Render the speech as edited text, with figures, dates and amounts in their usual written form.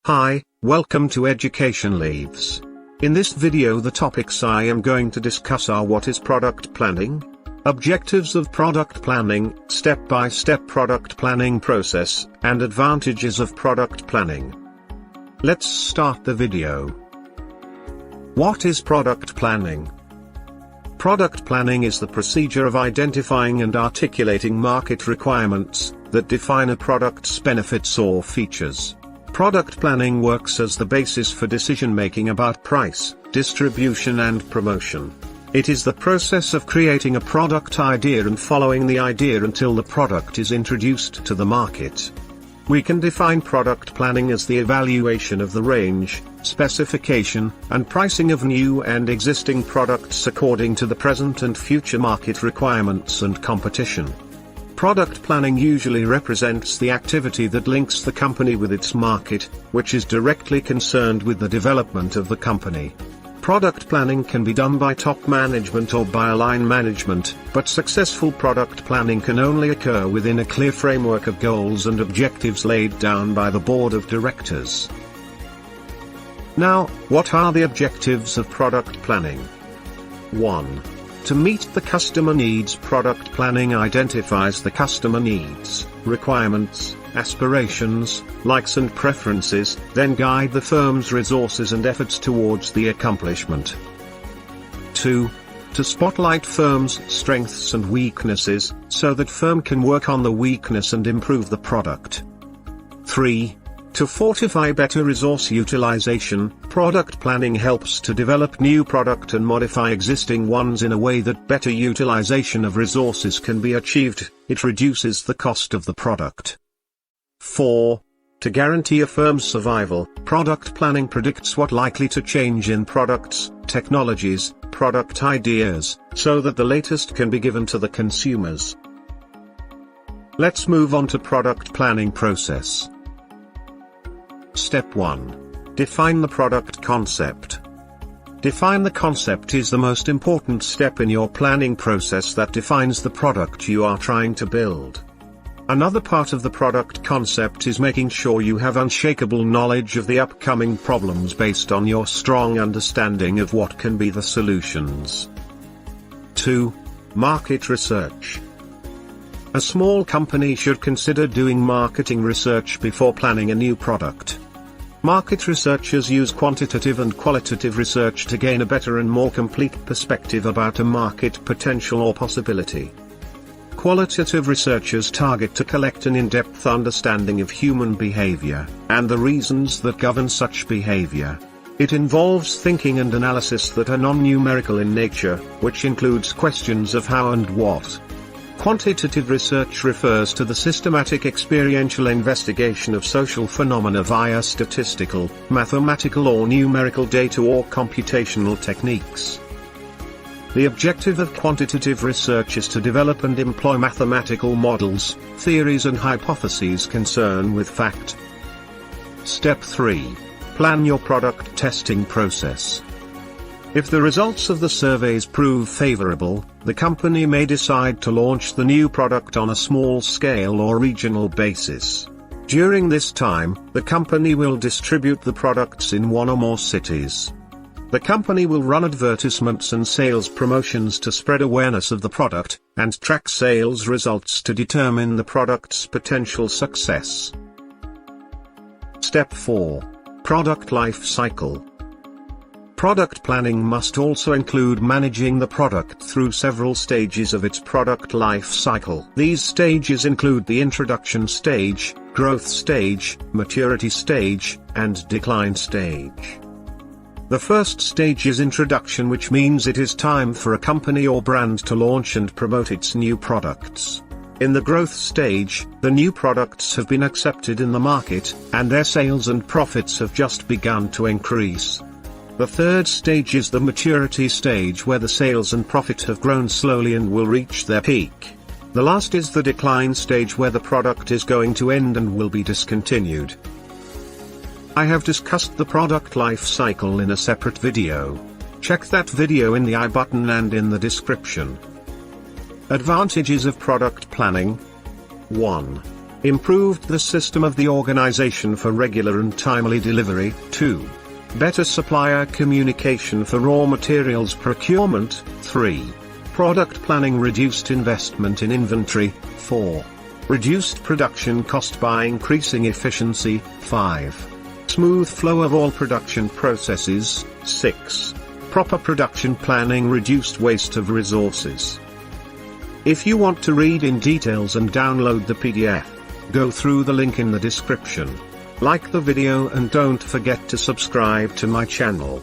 Hi, welcome to Educationleaves. In this video the topics I am going to discuss are: what is product planning? Objectives of product planning, step-by-step product planning process, and advantages of product planning. Let's start the video. What is product planning? Product planning is the procedure of identifying and articulating market requirements that define a product's benefits or features. Product planning works as the basis for decision-making about price, distribution and promotion. It is the process of creating a product idea and following the idea until the product is introduced to the market. We can define product planning as the evaluation of the range, specification, and pricing of new and existing products according to the present and future market requirements and competition. Product planning usually represents the activity that links the company with its market, which is directly concerned with the development of the company. Product planning can be done by top management or by line management, but successful product planning can only occur within a clear framework of goals and objectives laid down by the board of directors. Now, what are the objectives of product planning? 1. To meet the customer needs. Product planning identifies the customer needs, requirements, aspirations, likes and preferences, then guide the firm's resources and efforts towards the accomplishment. 2. To spotlight firm's strengths and weaknesses, so that firm can work on the weakness and improve the product. 3. To fortify better resource utilization. Product planning helps to develop new product and modify existing ones in a way that better utilization of resources can be achieved. It reduces the cost of the product. 4. To guarantee a firm's survival. Product planning predicts what likely to change in products, technologies, product ideas, so that the latest can be given to the consumers. Let's move on to product planning process. Step 1. Define the product concept. Define the concept is the most important step in your planning process that defines the product you are trying to build. Another part of the product concept is making sure you have unshakable knowledge of the upcoming problems based on your strong understanding of what can be the solutions. 2. Market research. A small company should consider doing marketing research before planning a new product. Market researchers use quantitative and qualitative research to gain a better and more complete perspective about a market potential or possibility. Qualitative researchers target to collect an in-depth understanding of human behavior, and the reasons that govern such behavior. It involves thinking and analysis that are non-numerical in nature, which includes questions of how and what. Quantitative research refers to the systematic experiential investigation of social phenomena via statistical, mathematical or numerical data or computational techniques. The objective of quantitative research is to develop and employ mathematical models, theories and hypotheses concerned with fact. Step 3. Plan your product testing process. If the results of the surveys prove favorable, the company may decide to launch the new product on a small scale or regional basis. During this time, the company will distribute the products in one or more cities. The company will run advertisements and sales promotions to spread awareness of the product, and track sales results to determine the product's potential success. Step 4. Product life cycle. Product planning must also include managing the product through several stages of its product life cycle. These stages include the introduction stage, growth stage, maturity stage, and decline stage. The first stage is introduction, which means it is time for a company or brand to launch and promote its new products. In the growth stage, the new products have been accepted in the market, and their sales and profits have just begun to increase. The third stage is the maturity stage, where the sales and profit have grown slowly and will reach their peak. The last is the decline stage, where the product is going to end and will be discontinued. I have discussed the product life cycle in a separate video. Check that video in the I button and in the description. Advantages of product planning. 1. Improved the system of the organization for regular and timely delivery. 2. Better supplier communication for raw materials procurement. 3. Product planning reduced investment in inventory. 4. Reduced production cost by increasing efficiency. 5. Smooth flow of all production processes. 6. Proper production planning reduced waste of resources. If you want to read in details and download the PDF, go through the link in the description. Like the video and don't forget to subscribe to my channel.